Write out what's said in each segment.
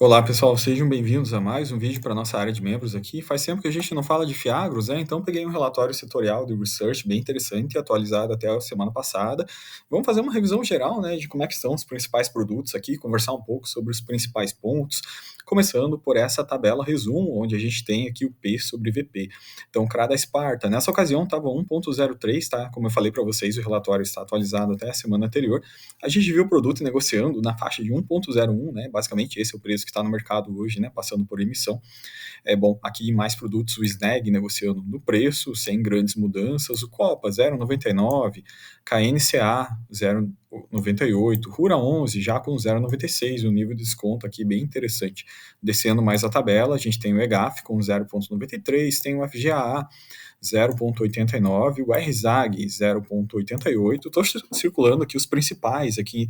Olá pessoal, sejam bem-vindos a mais um vídeo para nossa área de membros aqui. Faz tempo que a gente não fala de Fiagros, né? Então peguei um relatório setorial do Research bem interessante, atualizado até a semana passada. Vamos fazer uma revisão geral, né, de como é que estão os principais produtos aqui, conversar um pouco sobre os principais pontos, começando por essa tabela resumo, onde a gente tem aqui o P sobre VP. Então, CRA da Sparta, nessa ocasião estava 1.03, tá? Como eu falei para vocês, o relatório está atualizado até a semana anterior. A gente viu o produto negociando na faixa de 1.01, né? Basicamente esse é o preço que está no mercado hoje, né? Passando por emissão. É bom, aqui mais produtos, o Snag negociando no preço, sem grandes mudanças, o Copa 0,99, KNCA 0,98, Rura 11 já com 0,96, o nível de desconto aqui bem interessante. Descendo mais a tabela, a gente tem o EGAF com 0,93, tem o FGAA 0,89, o RZAG 0,88. Estou circulando aqui os principais aqui,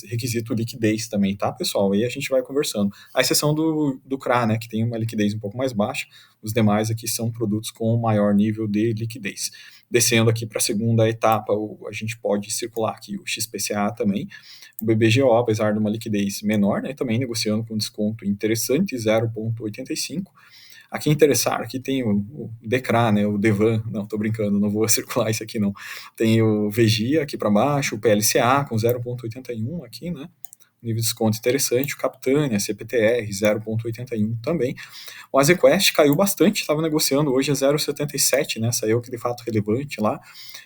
requisito liquidez também, tá, pessoal? Aí a gente vai conversando. A exceção do CRA, né, que tem uma liquidez um pouco mais baixa, os demais aqui são produtos com maior nível de liquidez. Descendo aqui para a segunda etapa, a gente pode circular aqui o XPCA também, o BBGO, apesar de uma liquidez menor, né, também negociando com desconto interessante, 0,85. Aqui interessar, aqui tem o Decra, né, o Devan, não, tô brincando, não vou circular isso aqui não. Tem o Vegia aqui para baixo, o PLCA com 0,81 aqui, né, nível de desconto interessante, o Capitânia, CPTR 0,81 também. O Azequest caiu bastante, estava negociando hoje a 0,77, né, saiu que de fato relevante lá,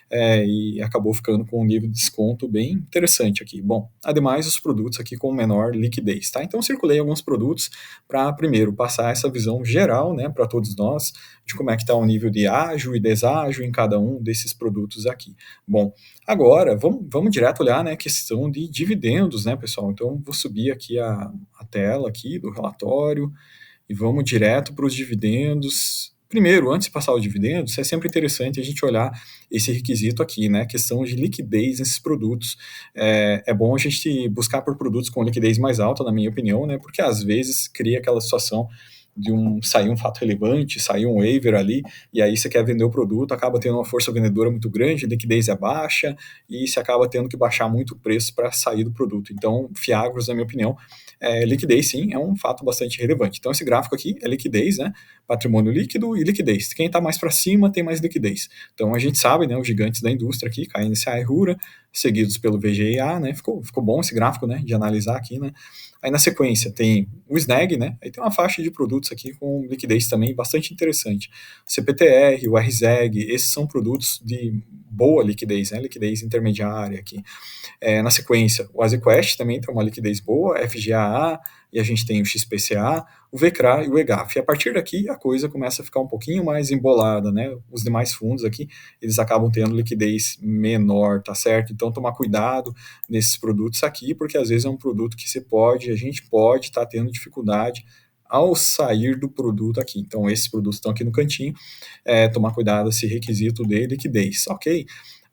e acabou ficando com um nível de desconto bem interessante aqui. Bom, ademais os produtos aqui com menor liquidez, tá? Então circulei alguns produtos para primeiro passar essa visão geral, né, para todos nós, de como é que está o nível de ágio e deságio em cada um desses produtos aqui. Bom, agora vamos direto olhar, né, a questão de dividendos, né, pessoal? Então vou subir aqui a tela aqui do relatório e vamos direto para os dividendos. Primeiro, antes de passar o dividendos, é sempre interessante a gente olhar esse requisito aqui, né? A questão de liquidez nesses produtos. É bom a gente buscar por produtos com liquidez mais alta, na minha opinião, né? Porque às vezes cria aquela situação de sair um fato relevante, sair um waiver ali, e aí você quer vender o produto, acaba tendo uma força vendedora muito grande, liquidez é baixa, e você acaba tendo que baixar muito o preço para sair do produto. Então, Fiagros, na minha opinião, liquidez sim é um fato bastante relevante. Então, esse gráfico aqui é liquidez, né? Patrimônio líquido e liquidez. Quem está mais para cima tem mais liquidez. Então, a gente sabe, né? Os gigantes da indústria aqui, KNCA e Rura, seguidos pelo VGA, né? Ficou bom esse gráfico, né? De analisar aqui, né? Aí na sequência tem o Snag, né? Aí tem uma faixa de produtos aqui com liquidez também bastante interessante. O CPTR, o RZEG, esses são produtos de boa liquidez, né? Liquidez intermediária aqui. Na sequência, o Azequest também tem uma liquidez boa, FGAA, e a gente tem o XPCA, o VCRA e o EGAF. E a partir daqui a coisa começa a ficar um pouquinho mais embolada, né? Os demais fundos aqui, eles acabam tendo liquidez menor, tá certo? Então tomar cuidado nesses produtos aqui, porque às vezes é um produto que a gente pode estar tendo dificuldade ao sair do produto aqui. Então esses produtos estão aqui no cantinho, tomar cuidado esse requisito de liquidez, ok?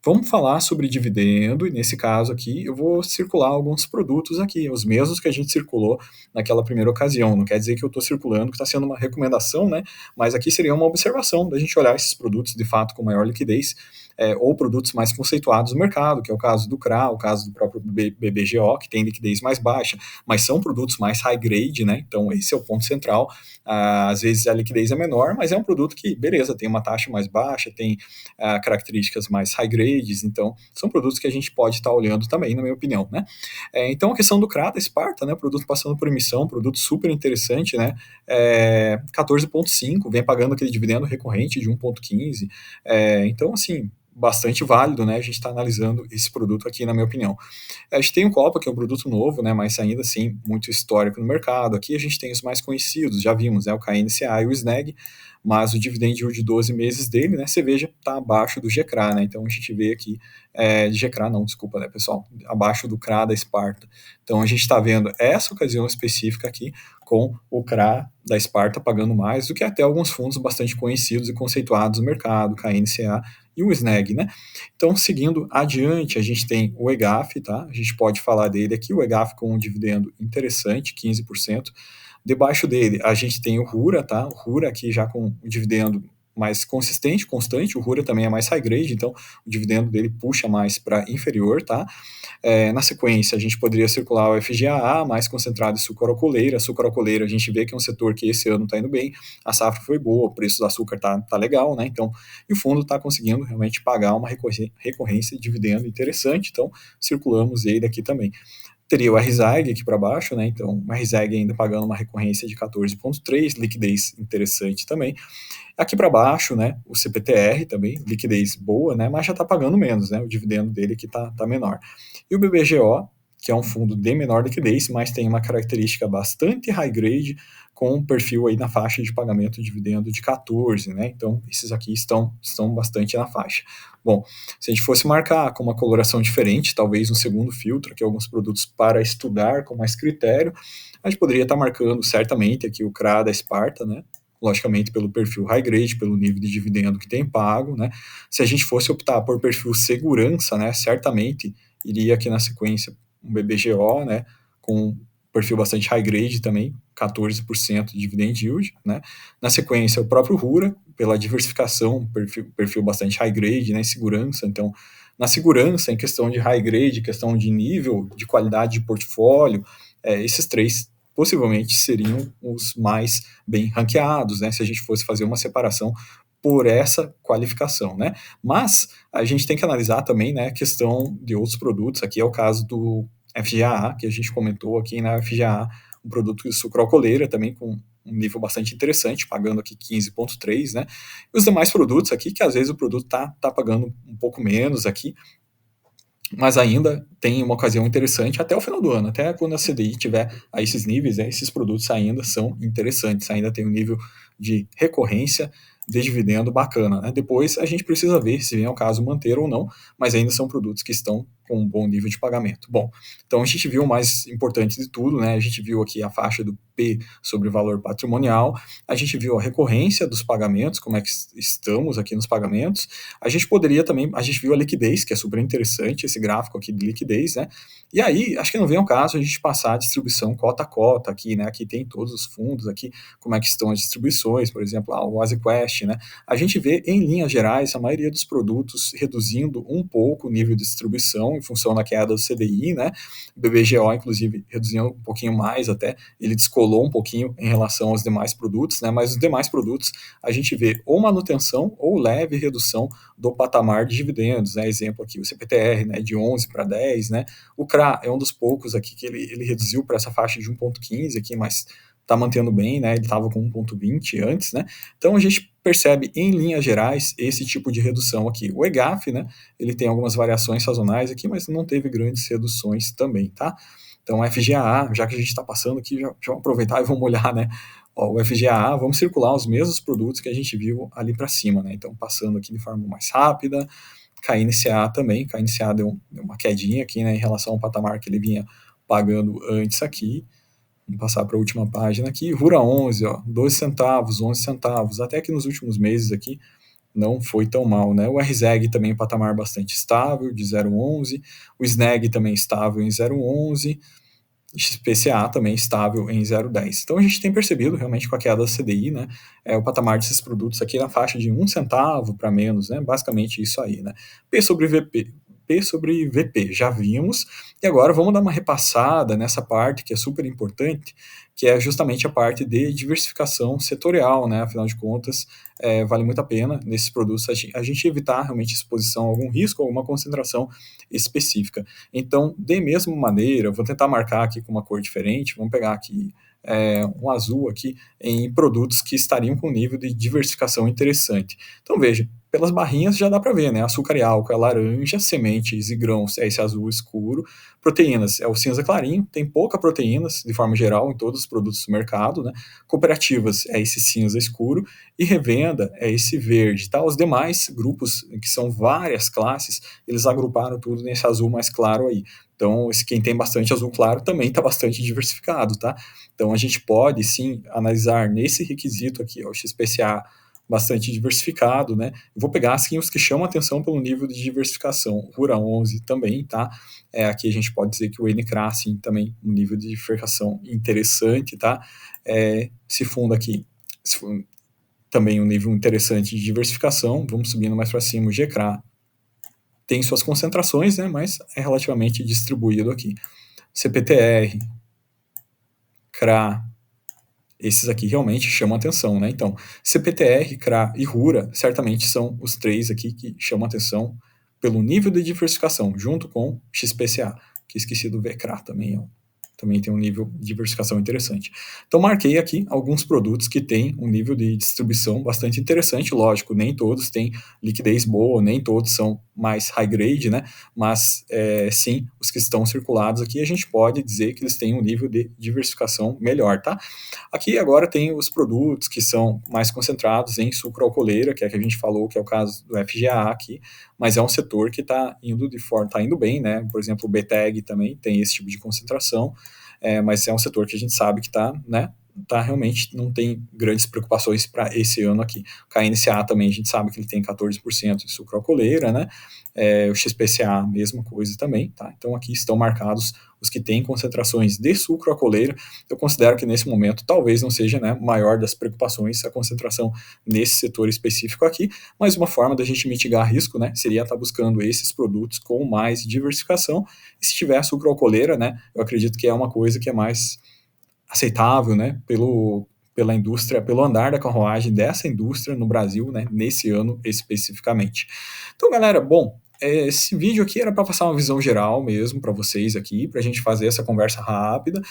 Vamos falar sobre dividendo, e nesse caso aqui eu vou circular alguns produtos aqui, os mesmos que a gente circulou naquela primeira ocasião. Não quer dizer que eu estou circulando, que está sendo uma recomendação, né? Mas aqui seria uma observação da gente olhar esses produtos de fato com maior liquidez, ou produtos mais conceituados no mercado, que é o caso do CRA, o caso do próprio BBGO, que tem liquidez mais baixa, mas são produtos mais high grade, né? Então esse é o ponto central. Às vezes a liquidez é menor, mas é um produto que, beleza, tem uma taxa mais baixa, tem características mais high grades, então são produtos que a gente pode estar olhando também, na minha opinião, né? Então a questão do CRA da Sparta, né, produto passando por emissão, produto super interessante, né, 14,5, vem pagando aquele dividendo recorrente de 1,15, então assim, bastante válido, né, a gente está analisando esse produto aqui, na minha opinião. A gente tem o Copa, que é um produto novo, né, mas ainda assim muito histórico no mercado. Aqui a gente tem os mais conhecidos, já vimos, né, o KNCA e o Snag, mas o dividend yield de 12 meses dele, né, você veja, está abaixo do GCRA, né, então a gente vê aqui, GCRA não, desculpa, né, pessoal, abaixo do CRA da Sparta. Então a gente está vendo essa ocasião específica aqui com o CRA da Sparta pagando mais do que até alguns fundos bastante conhecidos e conceituados no mercado, KNCA e o Snag, né? Então, seguindo adiante, a gente tem o EGAF, tá? A gente pode falar dele aqui, o EGAF com um dividendo interessante, 15%. Debaixo dele, a gente tem o Rura, tá? O Rura aqui já com um dividendo mais consistente, constante, o Rura também é mais high grade, então o dividendo dele puxa mais para inferior, tá? Na sequência, a gente poderia circular o FGAA, mais concentrado em açúcar-alcooleira. Açúcar-alcooleira, a gente vê que é um setor que esse ano está indo bem, a safra foi boa, o preço do açúcar tá legal, né? Então, e o fundo está conseguindo realmente pagar uma recorrência de dividendo interessante, então circulamos ele aqui também. Teria o RZEG aqui para baixo, né? Então, o RZEG ainda pagando uma recorrência de 14,3, liquidez interessante também. Aqui para baixo, né, o CPTR também, liquidez boa, né, mas já está pagando menos, né, o dividendo dele aqui tá menor. E o BBGO, que é um fundo de menor liquidez, mas tem uma característica bastante high grade, com um perfil aí na faixa de pagamento de dividendo de 14, né, então esses aqui estão bastante na faixa. Bom, se a gente fosse marcar com uma coloração diferente, talvez um segundo filtro, aqui alguns produtos para estudar com mais critério, a gente poderia estar marcando certamente aqui o CRA da Sparta, né, logicamente pelo perfil high grade, pelo nível de dividendo que tem pago, né? Se a gente fosse optar por perfil segurança, né, certamente iria aqui na sequência um BBGO, né, com perfil bastante high grade também, 14% de dividend yield, né? Na sequência, o próprio Rura, pela diversificação, perfil bastante high grade, né, segurança, então na segurança, em questão de high grade, questão de nível, de qualidade de portfólio, esses três possivelmente seriam os mais bem ranqueados, né, se a gente fosse fazer uma separação por essa qualificação, né? Mas a gente tem que analisar também, né, a questão de outros produtos. Aqui é o caso do FGAA, que a gente comentou aqui na FGAA, um produto de sucroalcooleira também com um nível bastante interessante, pagando aqui 15,3, né? E os demais produtos aqui, que às vezes o produto tá pagando um pouco menos aqui, mas ainda tem uma ocasião interessante até o final do ano, até quando a CDI tiver a esses níveis, né, esses produtos ainda são interessantes, ainda tem um nível de recorrência de dividendo bacana, né? Depois a gente precisa ver se vem ao caso manter ou não, mas ainda são produtos que estão com um bom nível de pagamento. Bom, então a gente viu o mais importante de tudo, né? A gente viu aqui a faixa do P sobre o valor patrimonial, a gente viu a recorrência dos pagamentos, como é que estamos aqui nos pagamentos, a gente poderia também, a gente viu a liquidez, que é super interessante, esse gráfico aqui de liquidez, né? E aí, acho que não vem ao caso a gente passar a distribuição cota a cota aqui, né? Aqui tem todos os fundos aqui, como é que estão as distribuições, por exemplo, o AsiQuest, né? A gente vê, em linhas gerais, a maioria dos produtos reduzindo um pouco o nível de distribuição em função da queda do CDI, né? O BBGO, inclusive, reduzindo um pouquinho mais até, ele descolou um pouquinho em relação aos demais produtos, né? Mas os demais produtos a gente vê ou manutenção ou leve redução do patamar de dividendos, né? Exemplo aqui, o CPTR, né, de 11 para 10, né? O CRA é um dos poucos aqui que ele reduziu para essa faixa de 1,15 aqui, mas está mantendo bem, né? Ele estava com 1,20 antes, né? Então a gente percebe em linhas gerais esse tipo de redução aqui. O EGAF, né? Ele tem algumas variações sazonais aqui, mas não teve grandes reduções também, tá? Então FGAA, já que a gente está passando aqui, já vamos aproveitar e vamos olhar, né? Ó, o FGAA, vamos circular os mesmos produtos que a gente viu ali para cima, né? Então passando aqui de forma mais rápida. KNCA também, KNCA deu uma quedinha aqui, né, em relação ao patamar que ele vinha pagando antes aqui. Vamos passar para a última página aqui. Rura 11, ó, 12 centavos, 11 centavos. Até que nos últimos meses aqui não foi tão mal, né? O RZEG também em patamar bastante estável, de 0,11. O SNEG também estável em 0,11. XPCA também estável em 0,10. Então a gente tem percebido realmente com a queda da CDI, né, o patamar desses produtos aqui na faixa de 1 centavo para menos, né, basicamente isso aí, né. P sobre VP, P sobre VP, já vimos, e agora vamos dar uma repassada nessa parte que é super importante, que é justamente a parte de diversificação setorial, né, afinal de contas, vale muito a pena nesses produtos a gente evitar realmente exposição a algum risco, alguma concentração específica. Então, de mesma maneira, vou tentar marcar aqui com uma cor diferente, vamos pegar aqui um azul aqui em produtos que estariam com nível de diversificação interessante. Então, veja, pelas barrinhas já dá para ver, né? Açúcar e álcool é laranja, sementes e grãos é esse azul escuro, proteínas é o cinza clarinho, tem pouca proteínas de forma geral em todos os produtos do mercado, né? Cooperativas é esse cinza escuro e revenda é esse verde, tá? Os demais grupos, que são várias classes, eles agruparam tudo nesse azul mais claro aí. Então, quem tem bastante azul claro também está bastante diversificado, tá? Então, a gente pode, sim, analisar nesse requisito aqui, ó, o XPCA bastante diversificado, né? Eu vou pegar, assim, os que chamam atenção pelo nível de diversificação. O Rura 11 também, tá? Aqui a gente pode dizer que o NCRA, assim, também um nível de diversificação interessante, tá? Se funda aqui, também um nível interessante de diversificação. Vamos subindo mais para cima, o GCRA tem suas concentrações, né, mas é relativamente distribuído aqui. CPTR, CRA, esses aqui realmente chamam atenção, né? Então, CPTR, CRA e RURA certamente são os três aqui que chamam atenção pelo nível de diversificação, junto com XPCA, que esqueci do VCRA também, também tem um nível de diversificação interessante. Então, marquei aqui alguns produtos que têm um nível de distribuição bastante interessante. Lógico, nem todos têm liquidez boa, nem todos são mais high grade, né? Mas, sim, os que estão circulados aqui, a gente pode dizer que eles têm um nível de diversificação melhor, tá? Aqui agora tem os produtos que são mais concentrados em sucroalcooleira, que é que a gente falou, que é o caso do FGA aqui, mas é um setor que está indo tá indo bem, né? Por exemplo, o BTEG também tem esse tipo de concentração, mas é um setor que a gente sabe que está, né? Tá, realmente não tem grandes preocupações para esse ano aqui. O KNCA também a gente sabe que ele tem 14% de sucroalcooleira, né? O XPCA, mesma coisa também, tá? Então aqui estão marcados os que têm concentrações de sucroalcooleira. Eu considero que nesse momento talvez não seja, né, maior das preocupações a concentração nesse setor específico aqui, mas uma forma da gente mitigar risco, né, seria estar buscando esses produtos com mais diversificação. E se tiver sucroalcooleira, né, eu acredito que é uma coisa que é mais aceitável, né, pela indústria, pelo andar da carruagem dessa indústria no Brasil, né, nesse ano especificamente. Então, galera, bom, esse vídeo aqui era para passar uma visão geral mesmo para vocês aqui, para a gente fazer essa conversa rápida.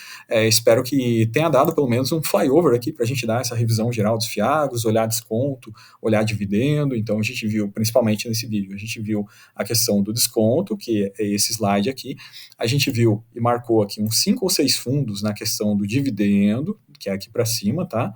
Espero que tenha dado pelo menos um flyover aqui para a gente dar essa revisão geral dos FIAGROS, olhar desconto, olhar dividendo. Então a gente viu, principalmente nesse vídeo, a gente viu a questão do desconto, que é esse slide aqui. A gente viu e marcou aqui uns 5 ou 6 fundos na questão do dividendo, que é aqui para cima, tá?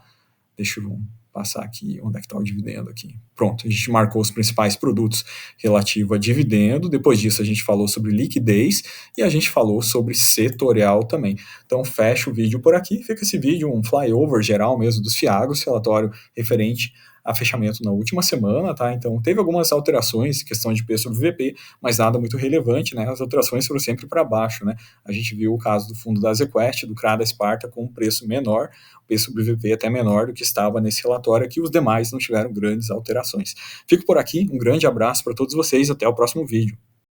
Deixa eu passar aqui, onde é que está o dividendo aqui. Pronto, a gente marcou os principais produtos relativos a dividendo, depois disso a gente falou sobre liquidez e a gente falou sobre setorial também. Então fecha o vídeo por aqui, fica esse vídeo, um flyover geral mesmo dos FIAGROS, relatório referente a fechamento na última semana, tá? Então teve algumas alterações, questão de P sobre VP, mas nada muito relevante, né? As alterações foram sempre para baixo, né? A gente viu o caso do fundo da ZQuest, do CRA da Sparta com um preço menor, P sobre VP até menor do que estava nesse relatório aqui, os demais não tiveram grandes alterações. Fico por aqui, um grande abraço para todos vocês, até o próximo vídeo.